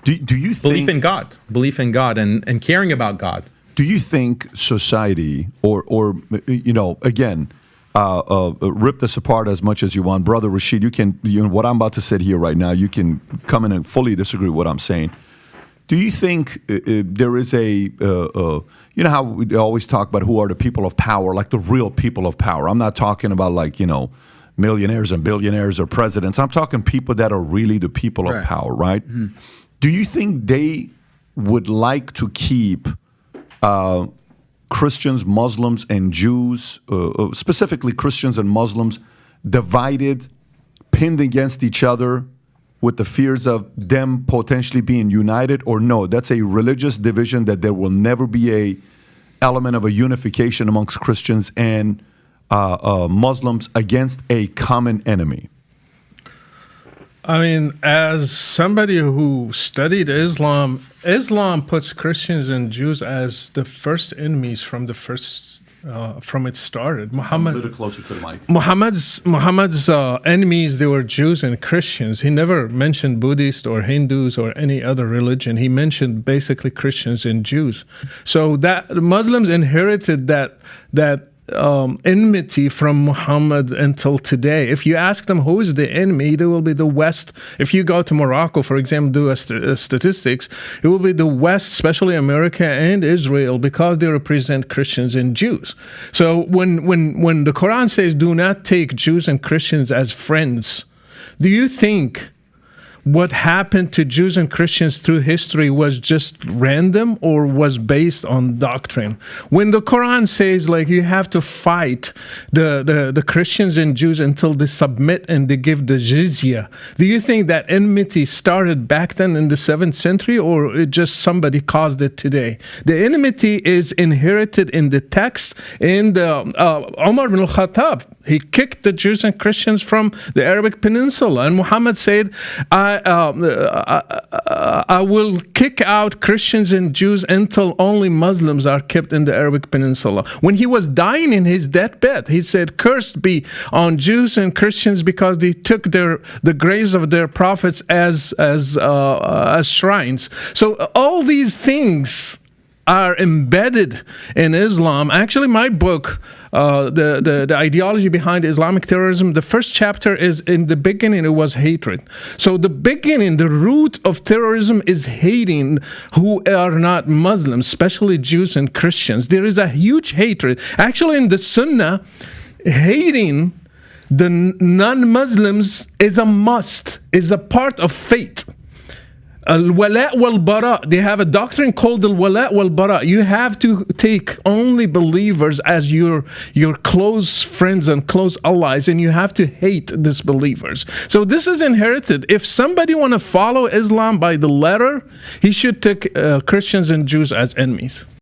Do you think belief in God and caring about God? Do you think society, or again, rip this apart as much as you want, Brother Rashid? What I'm about to say here right now, you can come in and fully disagree with what I'm saying. Do you think there is how we always talk about who are the people of power, like the real people of power? I'm not talking about millionaires and billionaires or presidents. I'm talking people that are really the people of power, right? Mm-hmm. Do you think they would like to keep Christians, Muslims, and Jews, specifically Christians and Muslims, divided, pinned against each other, with the fears of them potentially being united? Or no, that's a religious division, that there will never be a element of a unification amongst Christians and Muslims against a common enemy? I mean, as somebody who studied Islam puts Christians and Jews as the first enemies from it started. A little closer to the mic. Muhammad's enemies, they were Jews and Christians. He never mentioned Buddhists or Hindus or any other religion. He mentioned basically Christians and Jews. So that Muslims inherited that enmity from Muhammad until today. If you ask them who is the enemy, they will be the West. If you go to Morocco, for example, do statistics, it will be the West, especially America and Israel, because they represent Christians and Jews. So when the Quran says, do not take Jews and Christians as friends, do you think what happened to Jews and Christians through history was just random or was based on doctrine? When the Quran says, you have to fight the Christians and Jews until they submit and they give the jizya, do you think that enmity started back then in the 7th century, or it just somebody caused it today? The enmity is inherited in the text. In Umar ibn al-Khattab, he kicked the Jews and Christians from the Arabic Peninsula, and Muhammad said, I will kick out Christians and Jews until only Muslims are kept in the Arabic Peninsula. When he was dying in his deathbed, he said, cursed be on Jews and Christians because they took the graves of their prophets as shrines. So all these things are embedded in Islam. Actually, my book, the ideology behind Islamic terrorism, the first chapter is, in the beginning, it was hatred. So the beginning, the root of terrorism is hating who are not Muslims, especially Jews and Christians. There is a huge hatred. Actually, in the Sunnah, hating the non-Muslims is a must, is a part of faith. Al-wala wal-bara, they have a doctrine called al-wala wal-bara. You have to take only believers as your close friends and close allies, and you have to hate disbelievers. So this is inherited. If somebody want to follow Islam by the letter, he should take Christians and Jews as enemies.